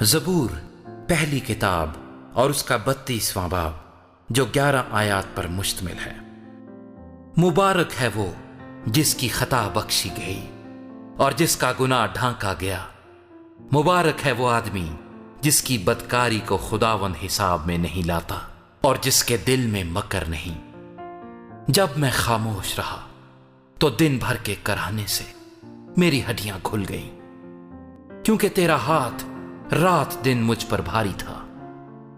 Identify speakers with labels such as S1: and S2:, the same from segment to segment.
S1: زبور پہلی کتاب اور اس کا 32واں باب جو 11 آیات پر مشتمل ہے۔ مبارک ہے وہ جس کی خطا بخشی گئی اور جس کا گناہ ڈھانکا گیا۔ مبارک ہے وہ آدمی جس کی بدکاری کو خداوند حساب میں نہیں لاتا اور جس کے دل میں مکر نہیں۔ جب میں خاموش رہا تو دن بھر کے کراہنے سے میری ہڈیاں کھل گئیں، کیونکہ تیرا ہاتھ رات دن مجھ پر بھاری تھا۔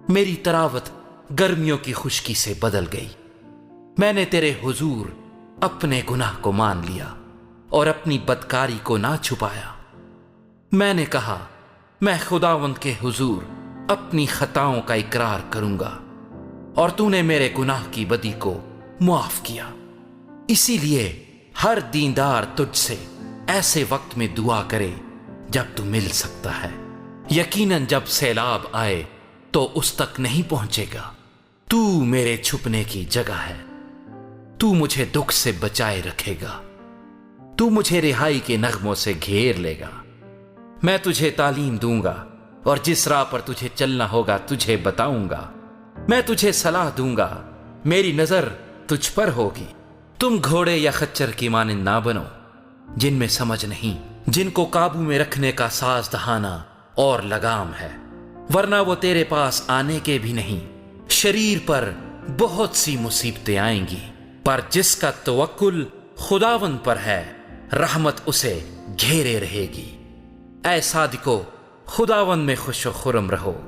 S1: میری تراوت گرمیوں کی خشکی سے بدل گئی۔ میں نے تیرے حضور اپنے گناہ کو مان لیا اور اپنی بدکاری کو نہ چھپایا۔ میں نے کہا میں خداوند کے حضور اپنی خطاؤں کا اقرار کروں گا، اور تو نے میرے گناہ کی بدی کو معاف کیا۔ اسی لیے ہر دیندار تجھ سے ایسے وقت میں دعا کرے جب تو مل سکتا ہے۔ یقیناً جب سیلاب آئے تو اس تک نہیں پہنچے گا۔ تو میرے چھپنے کی جگہ ہے، تو مجھے دکھ سے بچائے رکھے گا، تو مجھے رہائی کے نغموں سے گھیر لے گا۔ میں تجھے تعلیم دوں گا اور جس راہ پر تجھے چلنا ہوگا تجھے بتاؤں گا۔ میں تجھے صلاح دوں گا، میری نظر تجھ پر ہوگی۔ تم گھوڑے یا خچر کی مانند نہ بنو جن میں سمجھ نہیں، جن کو قابو میں رکھنے کا ساز دہانا اور لگام ہے، ورنہ وہ تیرے پاس آنے کے بھی نہیں۔ شریر پر بہت سی مصیبتیں آئیں گی، پر جس کا توکل خداوند پر ہے رحمت اسے گھیرے رہے گی۔ اے صادقو، خداوند میں خوش و خرم رہو،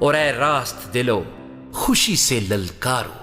S1: اور اے راست دلو خوشی سے للکارو۔